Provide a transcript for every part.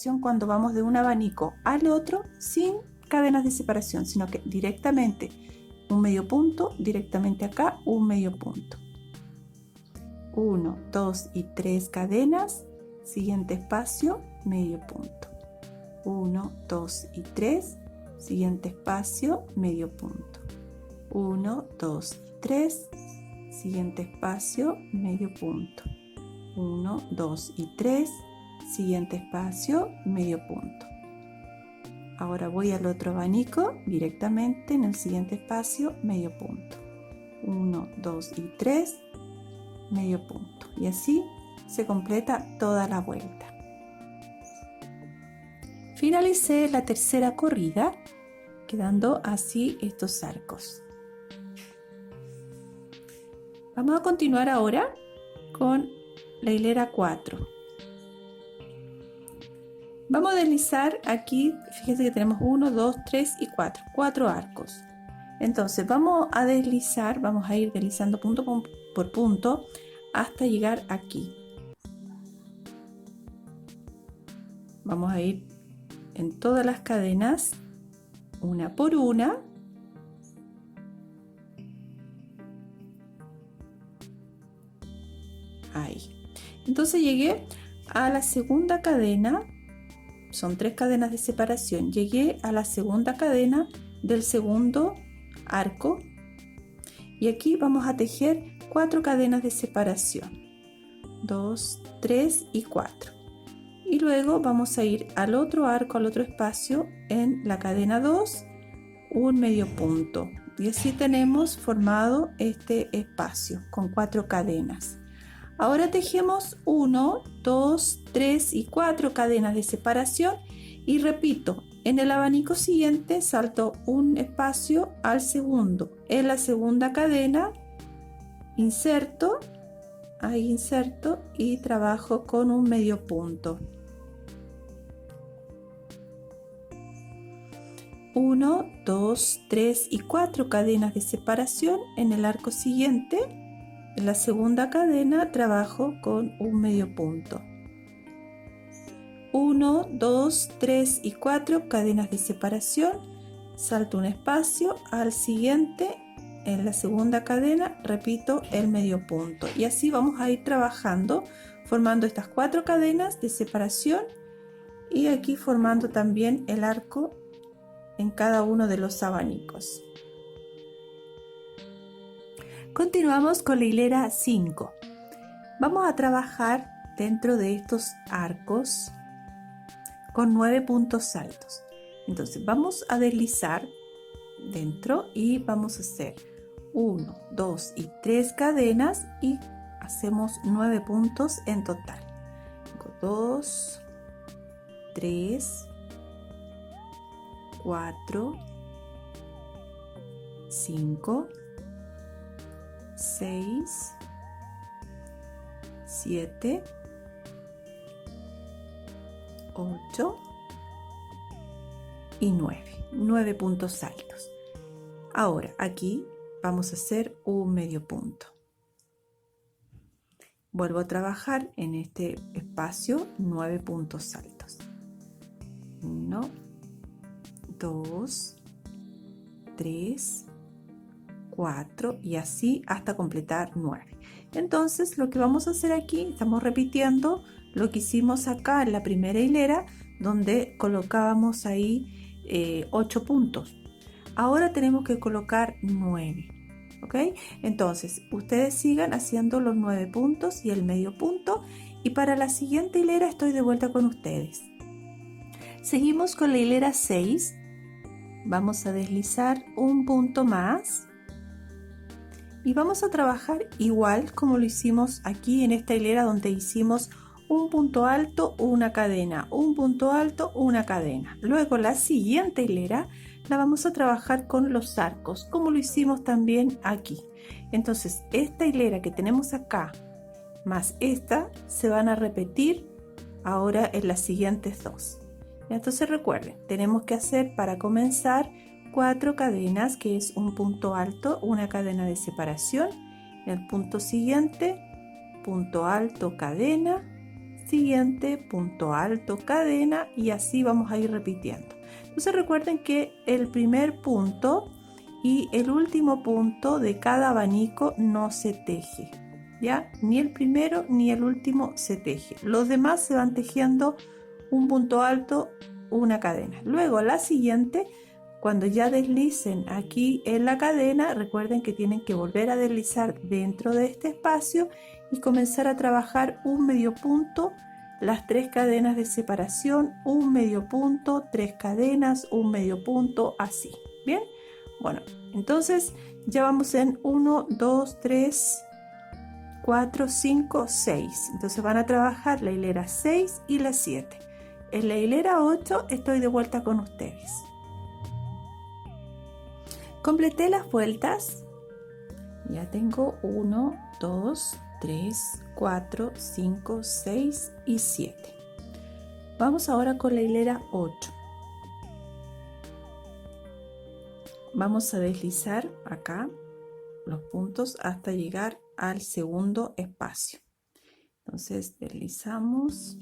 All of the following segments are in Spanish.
separación cuando vamos de un abanico al otro sin cadenas de separación, sino que directamente un medio punto, directamente acá un medio punto. 1, 2 y 3 cadenas, siguiente espacio, medio punto. 1, 2 y 3, siguiente espacio, medio punto. 1, 2 y 3, siguiente espacio, medio punto. 1, 2 y 3, siguiente espacio, medio punto. Ahora voy al otro abanico, directamente en el siguiente espacio, medio punto. 1, 2 y 3, medio punto. Y así se completa toda la vuelta. Finalicé la tercera corrida, quedando así estos arcos. Vamos a continuar ahora con la hilera 4. Vamos a deslizar aquí, fíjense que tenemos 1, 2, 3 y 4 arcos. Entonces vamos a deslizar, vamos a ir deslizando punto por punto hasta llegar aquí. Vamos a ir en todas las cadenas, una por una. Ahí. Entonces llegué a la segunda cadena, son 3 cadenas de separación. Llegué a la segunda cadena del segundo arco y aquí vamos a tejer 4 cadenas de separación. 2, 3 y 4. Y luego vamos a ir al otro arco, al otro espacio, en la cadena 2, un medio punto. Y así tenemos formado este espacio con 4 cadenas. Ahora tejemos 1, 2, 3 y 4 cadenas de separación y repito, en el abanico siguiente salto un espacio al segundo. En la segunda cadena inserto, ahí inserto y trabajo con un medio punto. 1, 2, 3 y 4 cadenas de separación en el arco siguiente. En la segunda cadena trabajo con un medio punto. 1, 2, 3 y 4 cadenas de separación, salto un espacio al siguiente, en la segunda cadena repito el medio punto y así vamos a ir trabajando formando estas 4 cadenas de separación y aquí formando también el arco en cada uno de los abanicos. Continuamos con la hilera 5. Vamos a trabajar dentro de estos arcos con 9 puntos altos. Entonces vamos a deslizar dentro y vamos a hacer 1, 2 y 3 cadenas y hacemos 9 puntos en total. 2, 3, 4, 5, 6, 7, 8 y 9 puntos altos. Ahora aquí vamos a hacer un medio punto. Vuelvo a trabajar en este espacio 9 puntos altos. 1, 2, 3, 4 y así hasta completar 9. Entonces lo que vamos a hacer aquí, estamos repitiendo lo que hicimos acá en la primera hilera donde colocábamos ahí 8 puntos. Ahora tenemos que colocar 9. ¿Ok? Entonces ustedes sigan haciendo los 9 puntos y el medio punto y para la siguiente hilera estoy de vuelta con ustedes. Seguimos con la hilera 6. Vamos a deslizar un punto más y vamos a trabajar igual como lo hicimos aquí en esta hilera donde hicimos un punto alto, una cadena, un punto alto, una cadena. Luego la siguiente hilera la vamos a trabajar con los arcos como lo hicimos también aquí. Entonces esta hilera que tenemos acá más esta se van a repetir ahora en las siguientes dos. Entonces recuerden, tenemos que hacer para comenzar 4 cadenas, que es un punto alto, una cadena de separación. En el punto siguiente, punto alto, cadena, siguiente, punto alto, cadena, y así vamos a ir repitiendo. Entonces recuerden que el primer punto y el último punto de cada abanico no se teje, ¿ya? Ni el primero ni el último se teje. Los demás se van tejiendo un punto alto, una cadena. Luego la siguiente, cuando ya deslicen aquí en la cadena, recuerden que tienen que volver a deslizar dentro de este espacio y comenzar a trabajar un medio punto, las 3 cadenas de separación, un medio punto, 3 cadenas, un medio punto, así. ¿Bien? Bueno, entonces ya vamos en 1, 2, 3, 4, 5, 6. Entonces van a trabajar la hilera 6 y la 7. En la hilera 8 estoy de vuelta con ustedes. Completé las vueltas. Ya tengo 1, 2, 3, 4, 5, 6 y 7. Vamos ahora con la hilera 8. Vamos a deslizar acá los puntos hasta llegar al segundo espacio. Entonces deslizamos.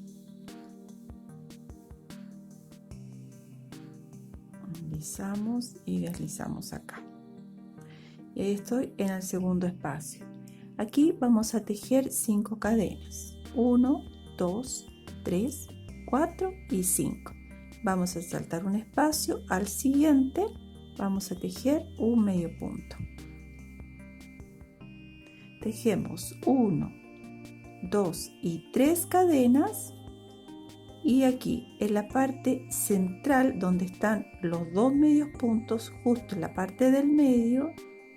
Deslizamos y deslizamos acá. Y ahí estoy en el segundo espacio. Aquí vamos a tejer 5 cadenas. 1, 2, 3, 4 y 5. Vamos a saltar un espacio. Al siguiente vamos a tejer un medio punto. Tejemos 1, 2 y 3 cadenas. Y aquí en la parte central donde están los 2 medios puntos, justo en la parte del medio,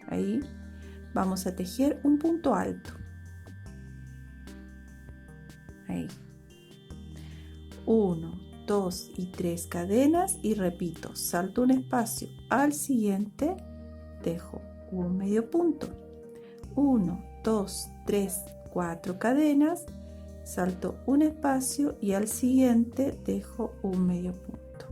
ahí vamos a tejer un punto alto. Ahí. 1, 2 y 3 cadenas y repito, salto un espacio. Al siguiente tejo un medio punto. 1, 2, 3, 4 cadenas. Salto un espacio y al siguiente dejo un medio punto.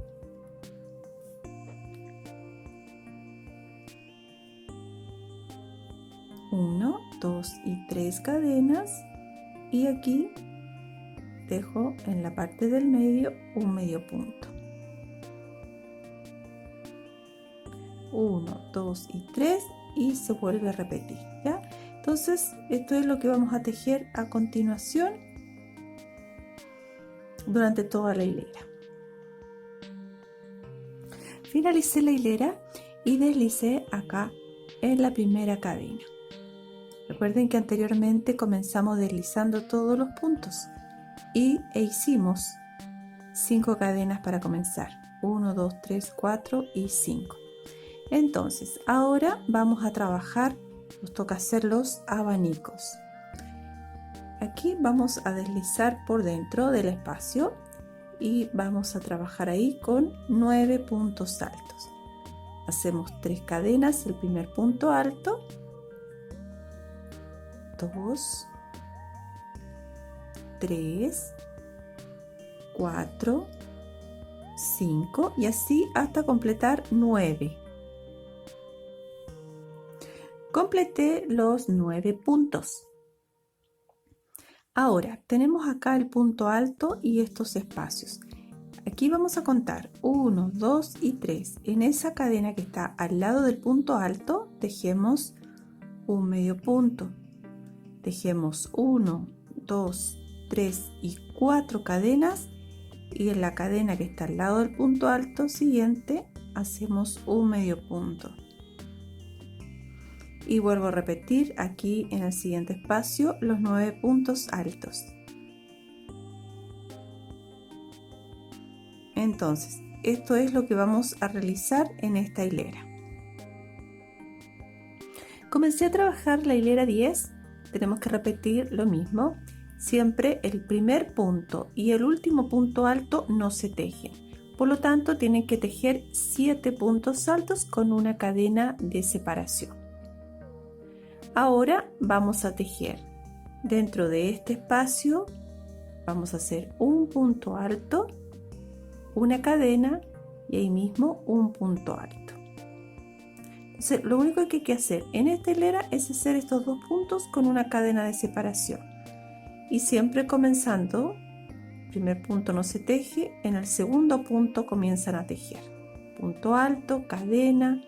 Uno, 2 y 3 cadenas y aquí dejo en la parte del medio un medio punto. 1, 2 y 3 y se vuelve a repetir, ¿ya? Entonces esto es lo que vamos a tejer a continuación durante toda la hilera. Finalicé la hilera y deslicé acá en la primera cadena. Recuerden que anteriormente comenzamos deslizando todos los puntos e hicimos 5 cadenas para comenzar. 1, 2, 3, 4 y 5. Entonces ahora vamos a trabajar, nos toca hacer los abanicos. Aquí vamos a deslizar por dentro del espacio y vamos a trabajar ahí con 9 puntos altos. Hacemos 3 cadenas, el primer punto alto, 2, 3, 4, 5 y así hasta completar 9. Completé los 9 puntos. Ahora tenemos acá el punto alto y estos espacios. Aquí vamos a contar 1, 2 y 3. En esa cadena que está al lado del punto alto tejemos un medio punto. Tejemos 1, 2, 3 y 4 cadenas y en la cadena que está al lado del punto alto siguiente hacemos un medio punto. Y vuelvo a repetir aquí en el siguiente espacio los 9 puntos altos. Entonces, esto es lo que vamos a realizar en esta hilera. Comencé a trabajar la hilera 10, tenemos que repetir lo mismo. Siempre el primer punto y el último punto alto no se tejen. Por lo tanto, tienen que tejer 7 puntos altos con una cadena de separación. Ahora vamos a tejer dentro de este espacio, vamos a hacer un punto alto, una cadena y ahí mismo un punto alto. Entonces lo único que hay que hacer en esta hilera es hacer estos 2 puntos con una cadena de separación y siempre comenzando primer punto no se teje, en el segundo punto comienzan a tejer. Punto alto, cadena,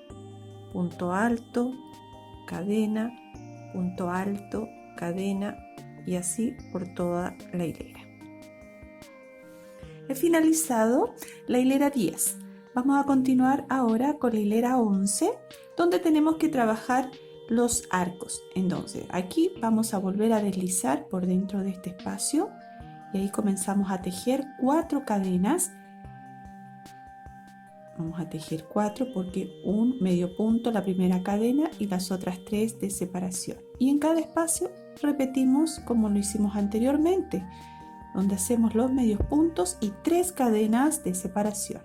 punto alto, cadena, punto alto, cadena y así por toda la hilera. He finalizado la hilera 10. Vamos a continuar ahora con la hilera 11, donde tenemos que trabajar los arcos. Entonces aquí vamos a volver a deslizar por dentro de este espacio y ahí comenzamos a tejer 4 cadenas. Vamos a tejer 4 porque un medio punto la primera cadena y las otras 3 de separación. Y en cada espacio repetimos como lo hicimos anteriormente, donde hacemos los medios puntos y 3 cadenas de separación.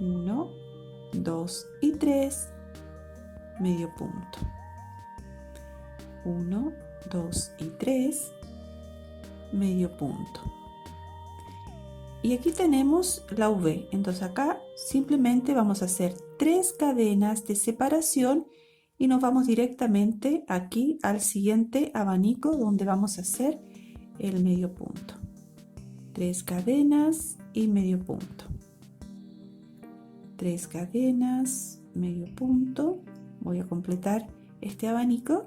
1, 2 y 3, medio punto. 1, 2 y 3, medio punto. Y aquí tenemos la V, entonces acá simplemente vamos a hacer 3 cadenas de separación y nos vamos directamente aquí al siguiente abanico donde vamos a hacer el medio punto. 3 cadenas y medio punto. 3 cadenas, medio punto. Voy a completar este abanico.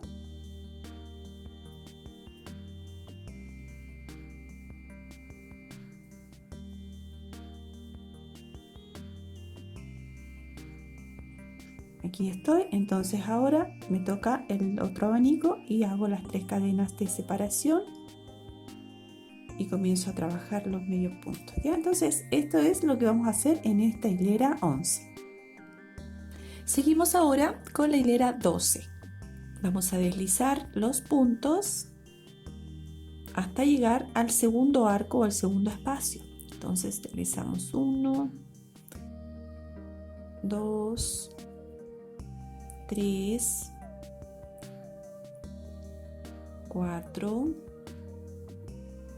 Aquí estoy, entonces ahora me toca el otro abanico y hago las 3 cadenas de separación y comienzo a trabajar los medios puntos. ¿Ya? Entonces esto es lo que vamos a hacer en esta hilera 11. Seguimos ahora con la hilera 12. Vamos a deslizar los puntos hasta llegar al segundo arco o al segundo espacio. Entonces deslizamos 1, 2, 3, 4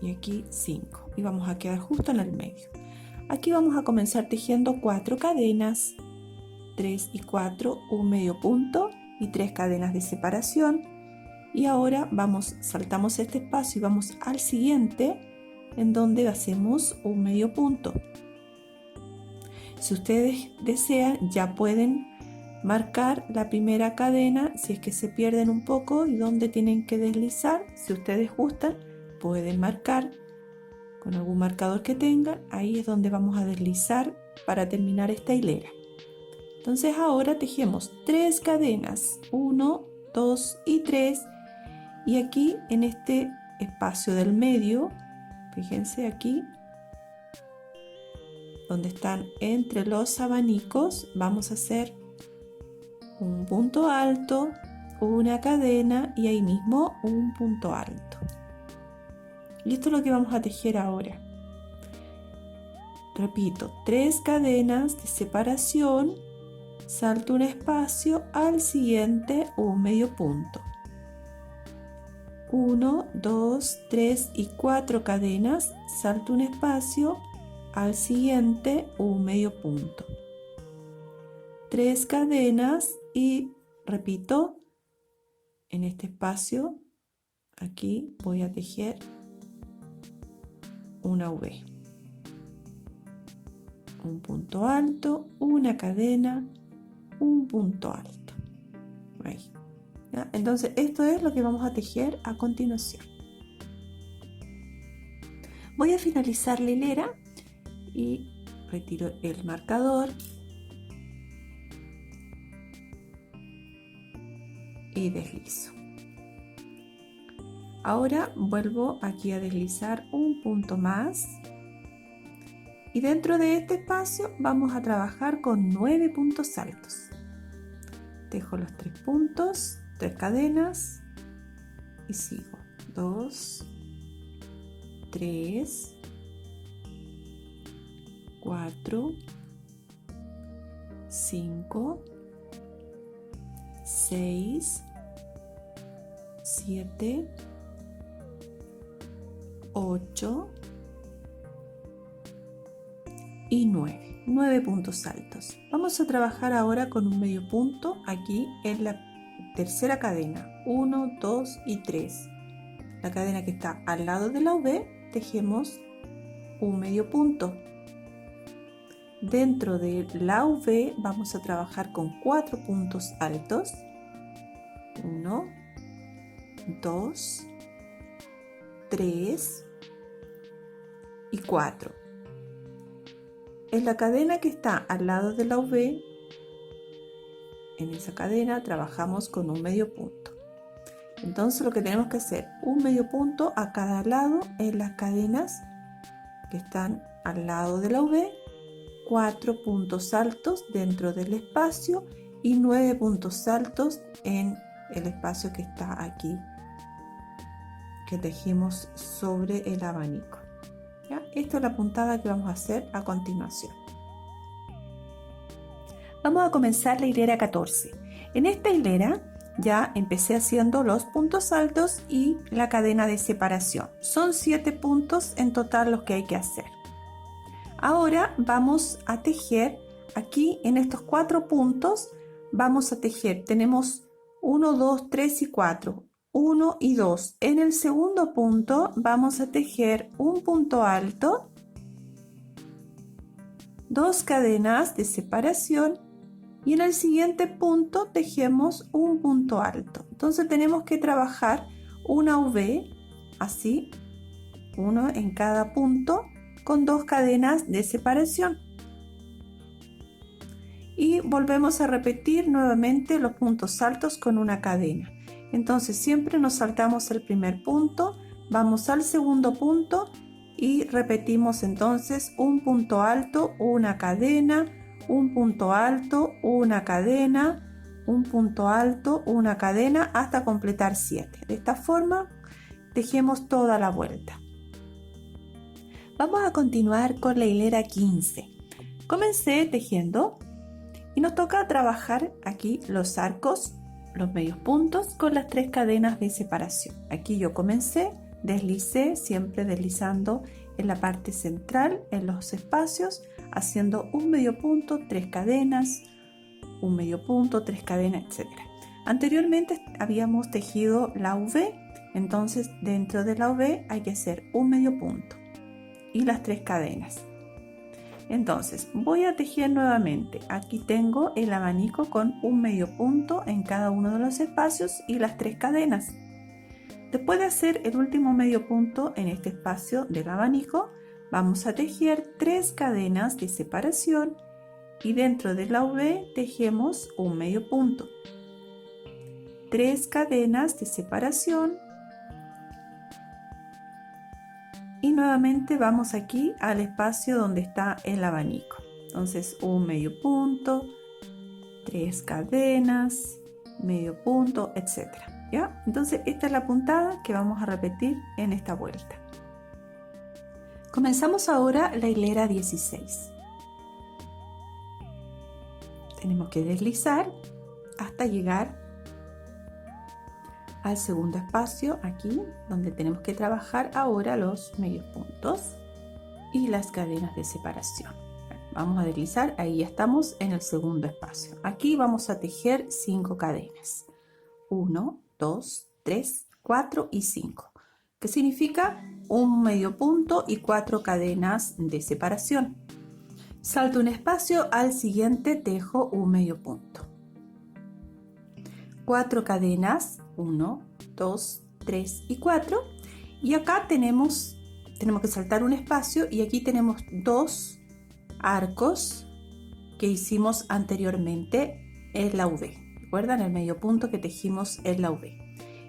y aquí 5 y vamos a quedar justo en el medio. Aquí vamos a comenzar tejiendo 4 cadenas, 3 y 4, un medio punto y 3 cadenas de separación. Y ahora saltamos este espacio y vamos al siguiente en donde hacemos un medio punto. Si ustedes desean ya pueden marcar la primera cadena si es que se pierden un poco y donde tienen que deslizar. Si ustedes gustan pueden marcar con algún marcador que tengan, ahí es donde vamos a deslizar para terminar esta hilera. Entonces ahora tejemos 3 cadenas, 1, 2 y 3 y aquí en este espacio del medio, fíjense aquí donde están entre los abanicos, vamos a hacer un punto alto, una cadena y ahí mismo un punto alto. Y esto es lo que vamos a tejer ahora. Repito, 3 cadenas de separación, salto un espacio, al siguiente un medio punto. 1, 2, 3 y 4 cadenas, salto un espacio, al siguiente un medio punto. 3 cadenas y repito, en este espacio, aquí voy a tejer una V. Un punto alto, una cadena, un punto alto. Ahí. ¿Ya? Entonces esto es lo que vamos a tejer a continuación. Voy a finalizar la hilera y retiro el marcador y deslizo. Ahora vuelvo aquí a deslizar un punto más y dentro de este espacio vamos a trabajar con 9 puntos altos. Tejo los 3 puntos, 3 cadenas y sigo 2, 3, 4, 5, 6, 7, 8 y 9 puntos altos. Vamos a trabajar ahora con un medio punto aquí en la tercera cadena, 1, 2 y 3. la cadena que está al lado de la V, tejemos un medio punto. Dentro de la V vamos a trabajar con 4 puntos altos. 1, 2, 3 y 4. En la cadena que está al lado de la V, en esa cadena trabajamos con un medio punto. Entonces lo que tenemos que hacer, un medio punto a cada lado en las cadenas que están al lado de la V, 4 puntos altos dentro del espacio y 9 puntos altos en el espacio que está aquí, que tejimos sobre el abanico. ¿Ya? Esta es la puntada que vamos a hacer a continuación. Vamos a comenzar la hilera 14. En esta hilera ya empecé haciendo los puntos altos y la cadena de separación. Son 7 puntos en total los que hay que hacer. Ahora vamos a tejer aquí en estos 4 puntos. Vamos a tejer, tenemos 1, 2, 3 y 4. 1 y 2. En el segundo punto vamos a tejer un punto alto, 2 cadenas de separación y en el siguiente punto tejemos un punto alto. Entonces tenemos que trabajar una V así, uno en cada punto con 2 cadenas de separación. Y volvemos a repetir nuevamente los puntos altos con una cadena. Entonces siempre nos saltamos el primer punto, vamos al segundo punto y repetimos entonces un punto alto, una cadena, un punto alto, una cadena, un punto alto, una cadena hasta completar 7. De esta forma tejemos toda la vuelta. Vamos a continuar con la hilera 15. Comencé tejiendo y nos toca trabajar aquí los arcos, los medios puntos con las 3 cadenas de separación. Aquí yo comencé, deslicé, siempre deslizando en la parte central, en los espacios, haciendo un medio punto, 3 cadenas, un medio punto, 3 cadenas, etc. Anteriormente habíamos tejido la V, entonces dentro de la V hay que hacer un medio punto y las 3 cadenas. Entonces voy a tejer nuevamente. Aquí tengo el abanico con un medio punto en cada uno de los espacios y las 3 cadenas. Después de hacer el último medio punto en este espacio del abanico, vamos a tejer 3 cadenas de separación y dentro de la V tejemos un medio punto. 3 cadenas de separación y nuevamente vamos aquí al espacio donde está el abanico. Entonces un medio punto, 3 cadenas, medio punto, etc. ¿Ya? Entonces esta es la puntada que vamos a repetir en esta vuelta. Comenzamos ahora la hilera 16. Tenemos que deslizar hasta llegar al segundo espacio, aquí donde tenemos que trabajar ahora los medios puntos y las cadenas de separación. Vamos a deslizar, ahí ya estamos en el segundo espacio. Aquí vamos a tejer 5 cadenas. 1, 2, 3, 4 y 5, que significa un medio punto y 4 cadenas de separación. Salto un espacio, al siguiente tejo un medio punto. 4 cadenas, 1, 2, 3 y 4. Y acá tenemos que saltar un espacio y aquí tenemos 2 arcos que hicimos anteriormente en la V. ¿Recuerdan el medio punto que tejimos en la V?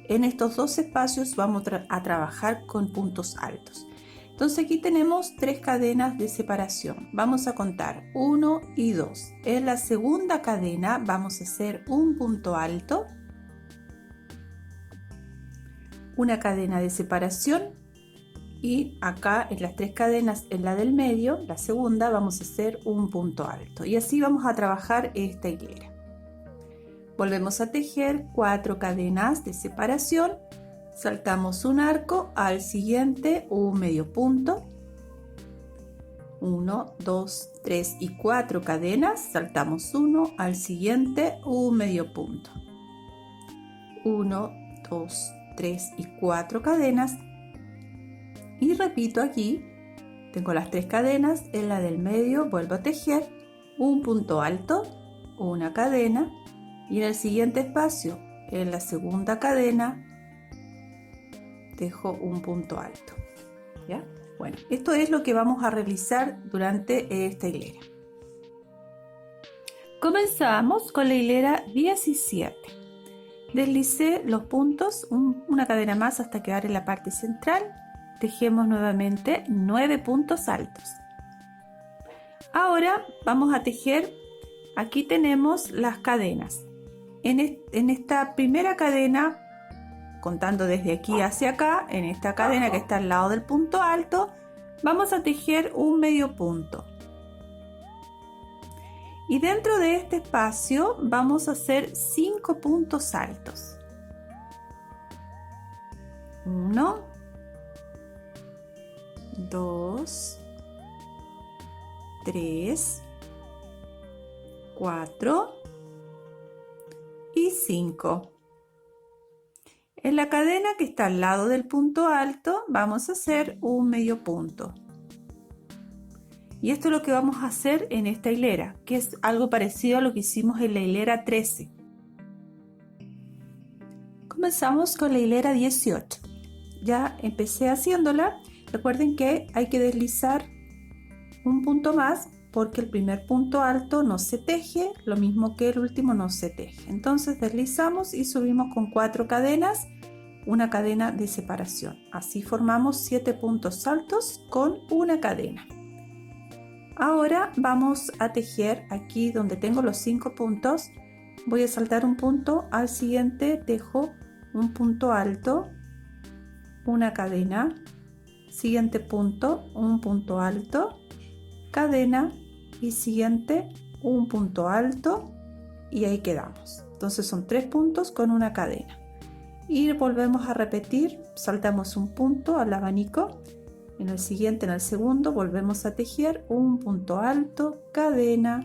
En estos 2 espacios vamos a trabajar con puntos altos. Entonces aquí tenemos 3 cadenas de separación. Vamos a contar 1 y 2. En la segunda cadena vamos a hacer un punto alto, una cadena de separación y acá en las 3 cadenas, en la del medio, la segunda, vamos a hacer un punto alto. Y así vamos a trabajar esta hilera. Volvemos a tejer 4 cadenas de separación. Saltamos un arco, al siguiente un medio punto, 1, 2, 3 y 4 cadenas, saltamos uno, al siguiente un medio punto, 1, 2, 3 y 4 cadenas y repito aquí, tengo las 3 cadenas, en la del medio vuelvo a tejer un punto alto, una cadena y en el siguiente espacio, en la segunda cadena, tejo un punto alto. ¿Ya? Bueno, esto es lo que vamos a realizar durante esta hilera. Comenzamos con la hilera 17. Deslicé los puntos, una cadena más hasta quedar en la parte central. Tejemos nuevamente 9 puntos altos. Ahora vamos a tejer, aquí tenemos las cadenas. En esta primera cadena, contando desde aquí hacia acá, en esta cadena que está al lado del punto alto, vamos a tejer un medio punto. Y dentro de este espacio vamos a hacer 5 puntos altos. 1, 2, 3, 4 y 5. En la cadena que está al lado del punto alto vamos a hacer un medio punto. Y esto es lo que vamos a hacer en esta hilera, que es algo parecido a lo que hicimos en la hilera 13. Comenzamos con la hilera 18. Ya empecé haciéndola. Recuerden que hay que deslizar un punto más porque el primer punto alto no se teje, lo mismo que el último no se teje. Entonces deslizamos y subimos con 4 cadenas, una cadena de separación. Así formamos 7 puntos altos con una cadena. Ahora vamos a tejer aquí donde tengo los 5 puntos. Voy a saltar un punto, al siguiente tejo un punto alto, una cadena, siguiente punto, un punto alto, cadena y siguiente un punto alto y ahí quedamos. Entonces son 3 puntos con una cadena y volvemos a repetir, saltamos un punto al abanico, en el siguiente, en el segundo volvemos a tejer un punto alto, cadena,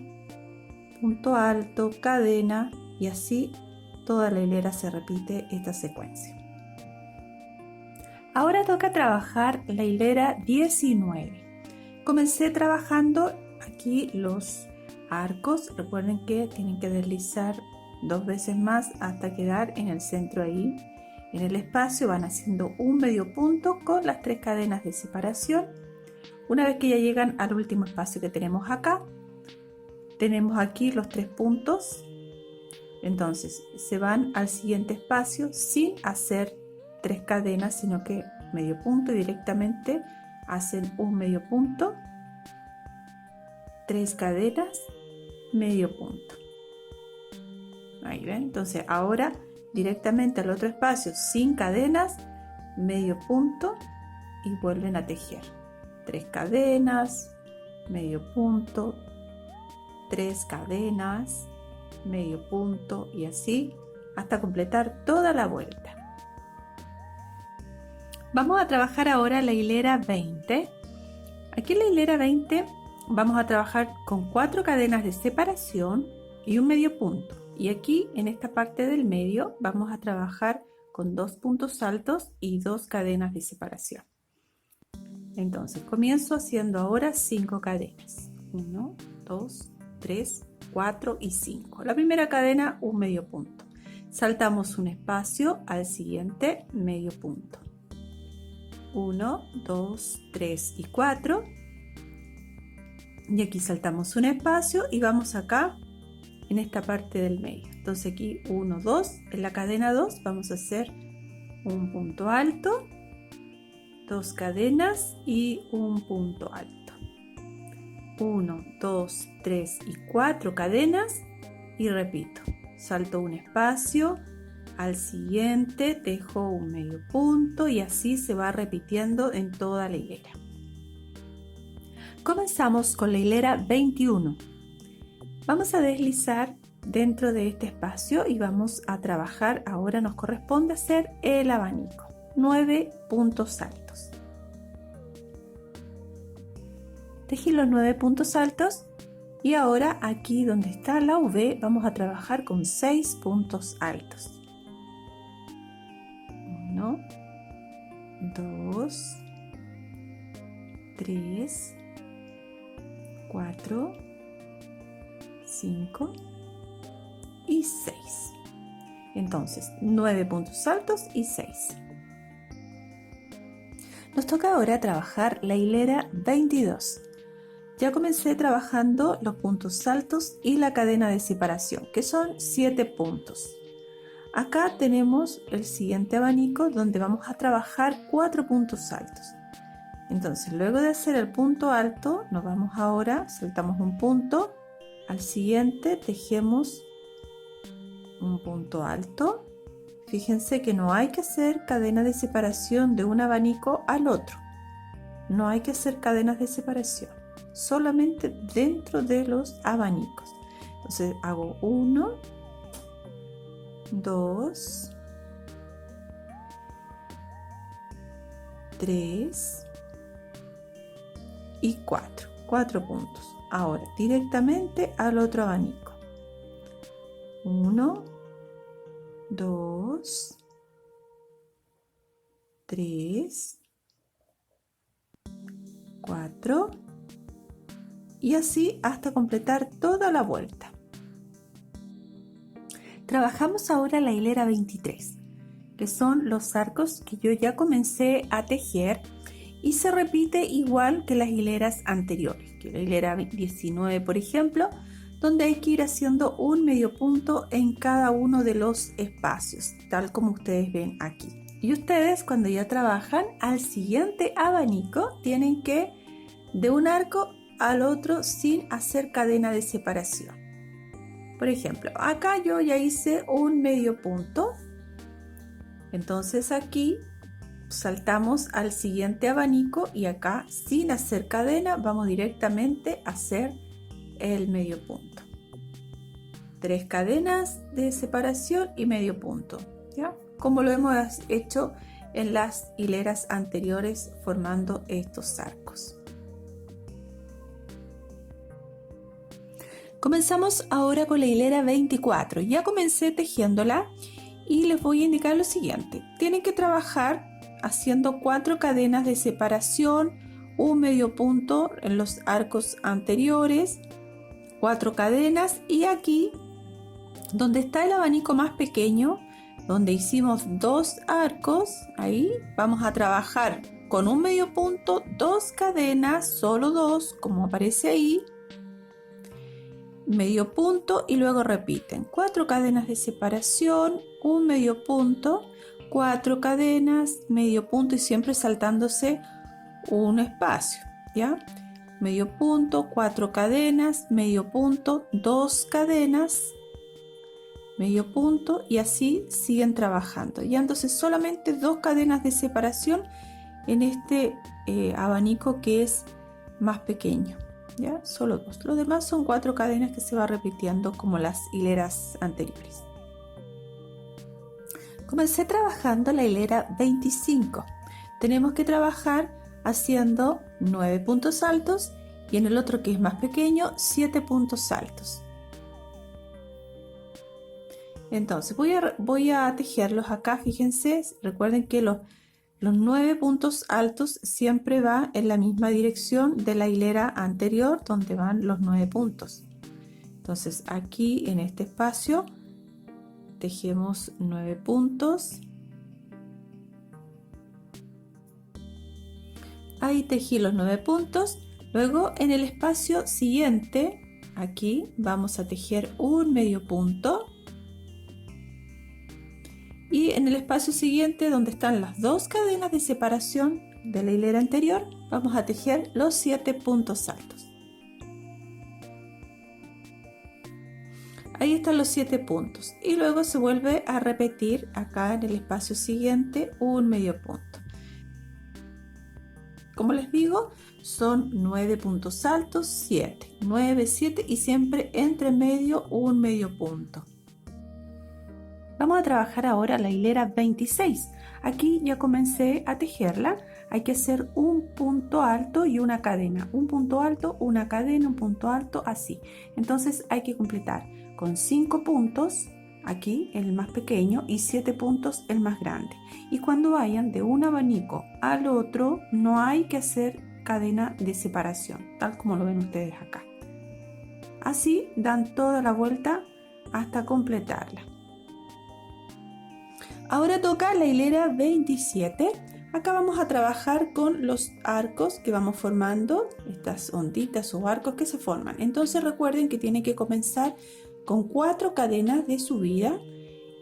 punto alto, cadena y así toda la hilera se repite esta secuencia. Ahora toca trabajar la hilera 19. Comencé trabajando aquí los arcos. Recuerden que tienen que deslizar 2 veces más hasta quedar en el centro ahí. En el espacio van haciendo un medio punto con las 3 cadenas de separación. Una vez que ya llegan al último espacio que tenemos acá, tenemos aquí los 3 puntos. Entonces se van al siguiente espacio sin hacer 3 cadenas, sino que medio punto y directamente hacen un medio punto, 3 cadenas, medio punto. Ahí ven, entonces ahora directamente al otro espacio sin cadenas, medio punto y vuelven a tejer 3 cadenas, medio punto, 3 cadenas, medio punto y así hasta completar toda la vuelta. Vamos a trabajar ahora la hilera 20. Aquí en la hilera 20 vamos a trabajar con 4 cadenas de separación y un medio punto. Y aquí en esta parte del medio vamos a trabajar con 2 puntos altos y 2 cadenas de separación. Entonces comienzo haciendo ahora 5 cadenas. 1, 2, 3, 4 y 5. La primera cadena un medio punto. Saltamos un espacio al siguiente medio punto. 1, 2, 3 y 4. Y aquí saltamos un espacio y vamos acá en esta parte del medio. Entonces aquí 1, 2, en la cadena 2 vamos a hacer un punto alto, 2 cadenas y un punto alto. 1, 2, 3 y 4 cadenas y repito, salto un espacio, al siguiente tejo un medio punto y así se va repitiendo en toda la hilera. Comenzamos con la hilera 21. Vamos a deslizar dentro de este espacio y vamos a trabajar, ahora nos corresponde hacer el abanico, 9 puntos altos. Tejí los 9 puntos altos y ahora aquí donde está la V vamos a trabajar con 6 puntos altos. 1, 2, 3, 4, 5 y 6. Entonces 9 puntos altos y 6. Nos toca ahora trabajar la hilera 22. Ya comencé trabajando los puntos altos y la cadena de separación, que son 7 puntos. Acá tenemos el siguiente abanico donde vamos a trabajar 4 puntos altos. Entonces, luego de hacer el punto alto, nos vamos ahora, saltamos un punto, al siguiente tejemos un punto alto. Fíjense que no hay que hacer cadena de separación de un abanico al otro. No hay que hacer cadenas de separación, solamente dentro de los abanicos. Entonces hago 1, 2, 3 y 4. 4 puntos. Ahora directamente al otro abanico. 1, 2, 3, 4 y así hasta completar toda la vuelta. Trabajamos ahora la hilera 23, que son los arcos que yo ya comencé a tejer y se repite igual que las hileras anteriores, que la hilera 19 por ejemplo, donde hay que ir haciendo un medio punto en cada uno de los espacios, tal como ustedes ven aquí. Y ustedes cuando ya trabajan al siguiente abanico tienen que de un arco al otro sin hacer cadena de separación. Por ejemplo, acá yo ya hice un medio punto, entonces aquí saltamos al siguiente abanico y acá sin hacer cadena vamos directamente a hacer el medio punto. 3 cadenas de separación y medio punto, ¿ya? Como lo hemos hecho en las hileras anteriores formando estos arcos. Comenzamos ahora con la hilera 24. Ya comencé tejiéndola y les voy a indicar lo siguiente. Tienen que trabajar haciendo 4 cadenas de separación, un medio punto en los arcos anteriores, 4 cadenas y aquí donde está el abanico más pequeño, donde hicimos 2 arcos, ahí vamos a trabajar con un medio punto, 2 cadenas, solo 2 como aparece ahí, medio punto y luego repiten 4 cadenas de separación, un medio punto, 4 cadenas, medio punto y siempre saltándose un espacio, ¿ya? Medio punto, 4 cadenas, medio punto, 2 cadenas, medio punto y así siguen trabajando. Ya entonces solamente 2 cadenas de separación en este abanico que es más pequeño. ¿Ya? Solo 2. Lo demás son 4 cadenas que se va repitiendo como las hileras anteriores. Comencé trabajando la hilera 25. Tenemos que trabajar haciendo 9 puntos altos y en el otro que es más pequeño 7 puntos altos. Entonces voy a tejerlos acá. Fíjense, recuerden que los 9 puntos altos siempre va en la misma dirección de la hilera anterior donde van los 9 puntos. Entonces aquí en este espacio tejemos 9 puntos. Ahí tejí los 9 puntos. Luego en el espacio siguiente, aquí vamos a tejer un medio punto. Y en el espacio siguiente, donde están las 2 cadenas de separación de la hilera anterior, vamos a tejer los 7 puntos altos. Ahí están los 7 puntos. Y luego se vuelve a repetir acá en el espacio siguiente un medio punto. Como les digo, son 9 puntos altos, 7, 9, 7 y siempre entre medio un medio punto. Vamos a trabajar ahora la hilera 26. Aquí ya comencé a tejerla. Hay que hacer un punto alto y una cadena. Un punto alto, una cadena, un punto alto, así. Entonces hay que completar con 5 puntos aquí el más pequeño y 7 puntos el más grande. Y cuando vayan de un abanico al otro, no hay que hacer cadena de separación, tal como lo ven ustedes acá. Así dan toda la vuelta hasta completarla. Ahora toca la hilera 27. Acá vamos a trabajar con los arcos que vamos formando, estas onditas o arcos que se forman. Entonces recuerden que tienen que comenzar con 4 cadenas de subida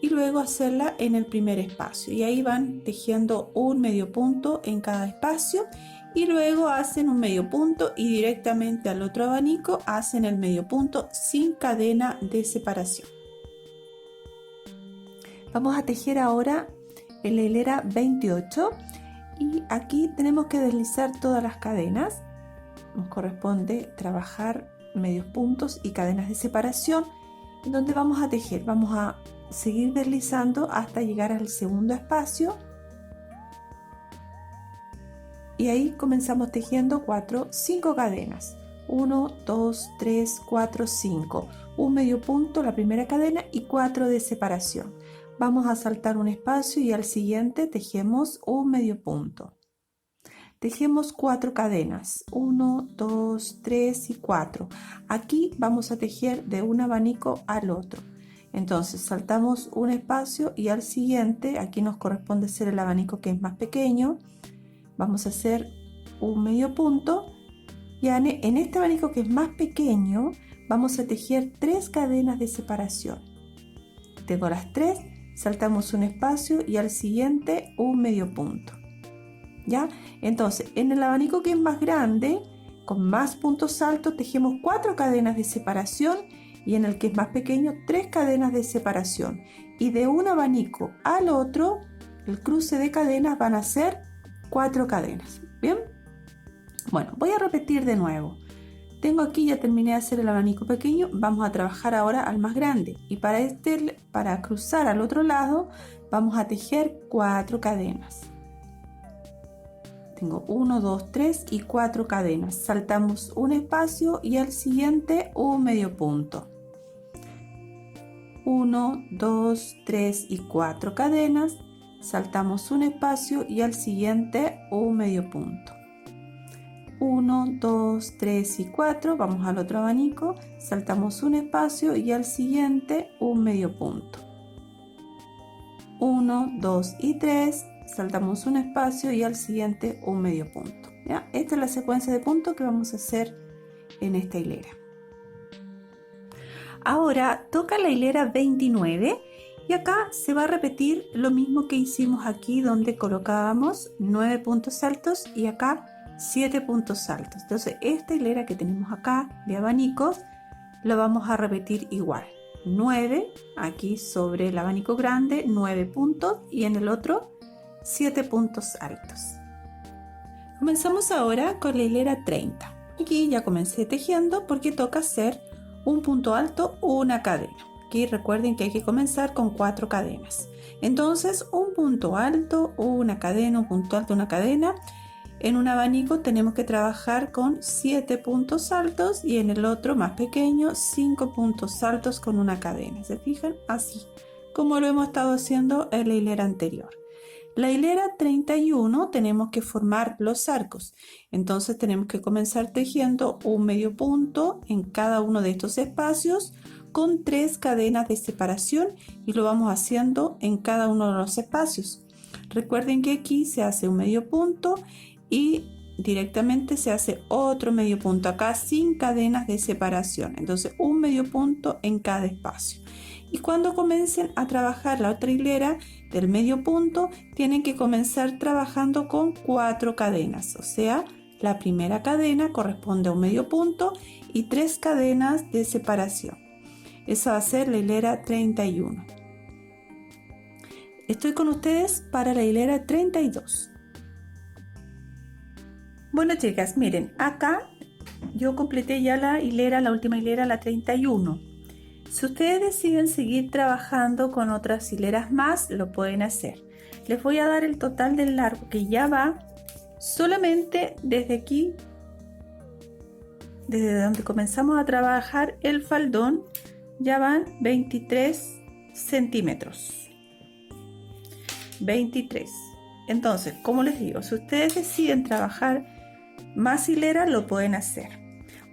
y luego hacerla en el primer espacio. Y ahí van tejiendo un medio punto en cada espacio y luego hacen un medio punto y directamente al otro abanico hacen el medio punto sin cadena de separación. Vamos a tejer ahora en la hilera 28 y aquí tenemos que deslizar todas las cadenas. Nos corresponde trabajar medios puntos y cadenas de separación donde vamos a tejer. Vamos a seguir deslizando hasta llegar al segundo espacio y ahí comenzamos tejiendo 5 cadenas. 1, 2, 3, 4, 5. Un medio punto la primera cadena y 4 de separación. Vamos a saltar un espacio y al siguiente tejemos un medio punto. Tejemos 4 cadenas, 1, 2, 3 y 4. Aquí vamos a tejer de un abanico al otro. Entonces saltamos un espacio y al siguiente, aquí nos corresponde hacer el abanico que es más pequeño. Vamos a hacer un medio punto y en este abanico que es más pequeño vamos a tejer 3 cadenas de separación. Tengo las 3. Saltamos un espacio y al siguiente un medio punto. ¿Ya? Entonces, en el abanico que es más grande, con más puntos altos, tejemos 4 cadenas de separación y en el que es más pequeño, 3 cadenas de separación. Y de un abanico al otro, el cruce de cadenas van a ser 4 cadenas. ¿Bien? Bueno, voy a repetir de nuevo. Tengo aquí, ya terminé de hacer el abanico pequeño, vamos a trabajar ahora al más grande y para cruzar al otro lado vamos a tejer 4 cadenas. Tengo 1, 2, 3 y 4 cadenas. Saltamos un espacio y al siguiente un medio punto. 1, 2, 3 y 4 cadenas. Saltamos un espacio y al siguiente un medio punto. 1, 2, 3 y 4, vamos al otro abanico, saltamos un espacio y al siguiente un medio punto. 1, 2 y 3, saltamos un espacio y al siguiente un medio punto. ¿Ya? Esta es la secuencia de puntos que vamos a hacer en esta hilera. Ahora toca la hilera 29 y acá se va a repetir lo mismo que hicimos aquí donde colocábamos 9 puntos altos y acá 7 puntos altos. Entonces esta hilera que tenemos acá de abanicos lo vamos a repetir igual. 9 aquí sobre el abanico grande, 9 puntos y en el otro 7 puntos altos. Comenzamos ahora con la hilera 30. Aquí ya comencé tejiendo porque toca hacer un punto alto o una cadena. Aquí recuerden que hay que comenzar con 4 cadenas. Entonces un punto alto o una cadena, un punto alto, una cadena. En un abanico tenemos que trabajar con 7 puntos altos y en el otro más pequeño 5 puntos altos con una cadena. ¿Se fijan? Así como lo hemos estado haciendo en la hilera anterior. La hilera 31 tenemos que formar los arcos. Entonces tenemos que comenzar tejiendo un medio punto en cada uno de estos espacios con 3 cadenas de separación y lo vamos haciendo en cada uno de los espacios. Recuerden que aquí se hace un medio punto y directamente se hace otro medio punto acá sin cadenas de separación. Entonces un medio punto en cada espacio. Y cuando comiencen a trabajar la otra hilera del medio punto, tienen que comenzar trabajando con 4 cadenas. O sea, la primera cadena corresponde a un medio punto y 3 cadenas de separación. Esa va a ser la hilera 31. Estoy con ustedes para la hilera 32. Bueno, chicas, miren, acá yo completé ya la última hilera, la 31. Si ustedes deciden seguir trabajando con otras hileras más, lo pueden hacer. Les voy a dar el total del largo que ya va solamente desde aquí, desde donde comenzamos a trabajar el faldón, ya van 23 centímetros. 23. Entonces, como les digo, si ustedes deciden trabajar más hilera, lo pueden hacer.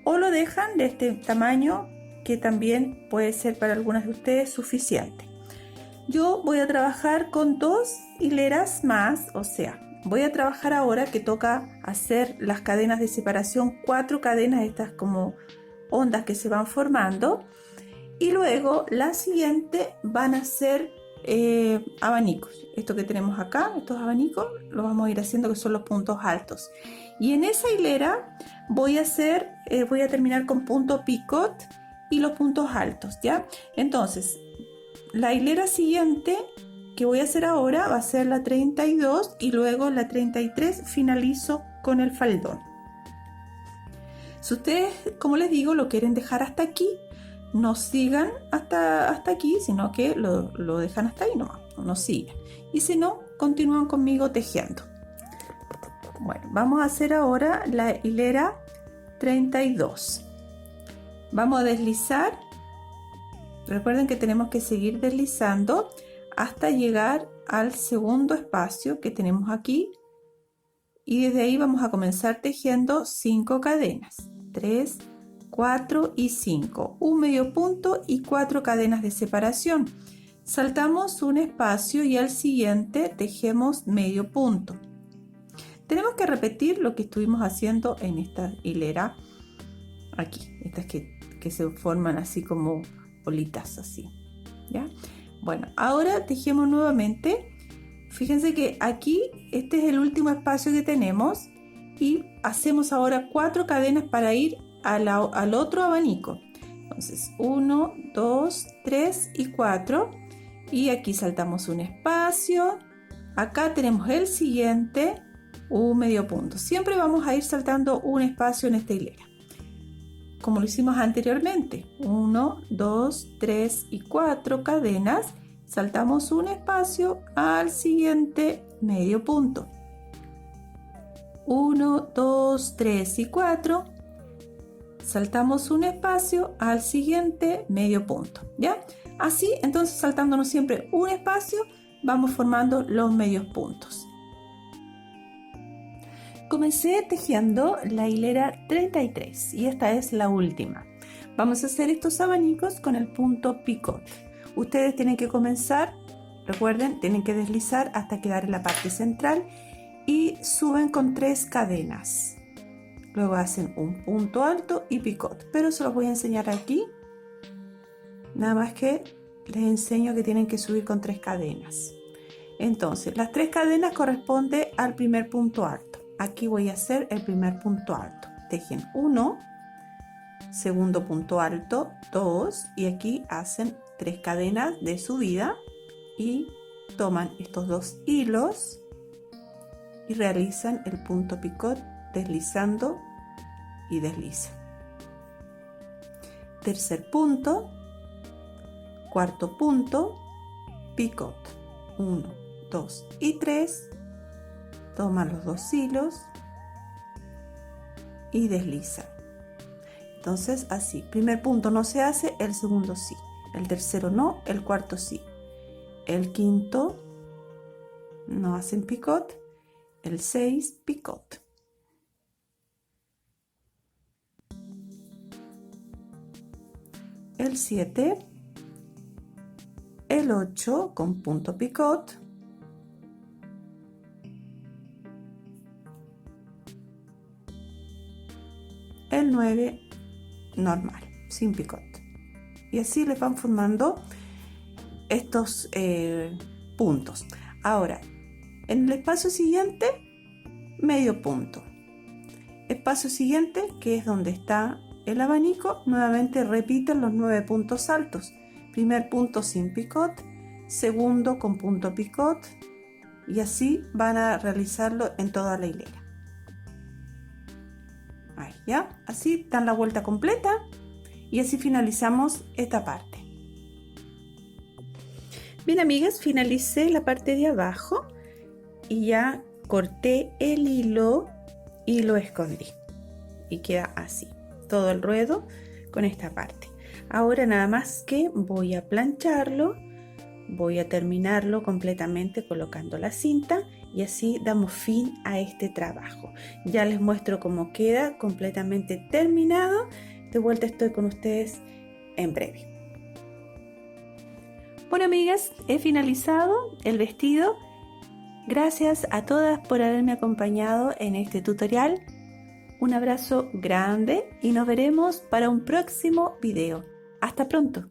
O lo dejan de este tamaño, que también puede ser para algunas de ustedes suficiente. Yo voy a trabajar con 2 hileras más, o sea, voy a trabajar ahora que toca hacer las cadenas de separación, 4 cadenas, estas como ondas que se van formando, y luego la siguiente van a ser abanicos. Esto que tenemos acá, estos abanicos, los vamos a ir haciendo, que son los puntos altos. Y en esa hilera voy a terminar con punto picot y los puntos altos, ¿ya? Entonces, la hilera siguiente que voy a hacer ahora va a ser la 32 y luego la 33 finalizo con el faldón. Si ustedes, como les digo, lo quieren dejar hasta aquí, no sigan hasta aquí, sino que lo dejan hasta ahí, no sigan. Y si no, continúan conmigo tejiendo. Bueno, vamos a hacer ahora la hilera 32. Vamos a deslizar. Recuerden que tenemos que seguir deslizando hasta llegar al segundo espacio que tenemos aquí. Y desde ahí vamos a comenzar tejiendo 5 cadenas. 3, 4 y 5. Un medio punto y 4 cadenas de separación. Saltamos un espacio y al siguiente tejemos medio punto. Tenemos que repetir lo que estuvimos haciendo en esta hilera aquí. Estas que se forman así como bolitas así. ¿Ya? Bueno, ahora tejemos nuevamente. Fíjense que aquí este es el último espacio que tenemos y hacemos ahora 4 cadenas para ir al otro abanico. Entonces 1, 2, 3 y 4 y aquí saltamos un espacio. Acá tenemos el siguiente, un medio punto. Siempre vamos a ir saltando un espacio en esta hilera, como lo hicimos anteriormente. 1, 2, 3 y 4 cadenas. Saltamos un espacio al siguiente medio punto. 1, 2, 3 y 4. Saltamos un espacio al siguiente medio punto. ¿Ya? Así, entonces, saltándonos siempre un espacio, vamos formando los medios puntos. Comencé tejiendo la hilera 33 y esta es la última. Vamos a hacer estos abanicos con el punto picot. Ustedes tienen que comenzar, recuerden, tienen que deslizar hasta quedar en la parte central y suben con 3 cadenas. Luego hacen un punto alto y picot, pero se los voy a enseñar aquí. Nada más que les enseño que tienen que subir con 3 cadenas. Entonces, las 3 cadenas corresponden al primer punto alto. Aquí voy a hacer el primer punto alto. Tejen 1, segundo punto alto, 2 y aquí hacen 3 cadenas de subida y toman estos 2 hilos y realizan el punto picot deslizando y deslizan. Tercer punto, cuarto punto, picot. 1, 2 y 3. Toman los 2 hilos y deslizan. Entonces así, primer punto no se hace, el segundo sí, el tercero no, el cuarto sí, el quinto no hacen picot, el 6 picot. El 7, el 8 con punto picot, el 9 normal, sin picot. Y así les van formando estos puntos. Ahora, en el espacio siguiente, medio punto. Espacio siguiente, que es donde está el abanico, nuevamente repiten los 9 puntos altos. Primer punto sin picot, segundo con punto picot, y así van a realizarlo en toda la hilera. Ahí, ¿ya? Así dan la vuelta completa y así finalizamos esta parte. Bien, amigas, finalicé la parte de abajo y ya corté el hilo y lo escondí y queda así todo el ruedo con esta parte. Ahora nada más que voy a plancharlo voy a terminarlo completamente colocando la cinta y así damos fin a este trabajo. Ya les muestro cómo queda completamente terminado. De vuelta estoy con ustedes en breve. Bueno, amigas, he finalizado el vestido. Gracias a todas por haberme acompañado en este tutorial. Un abrazo grande y nos veremos para un próximo video. Hasta pronto.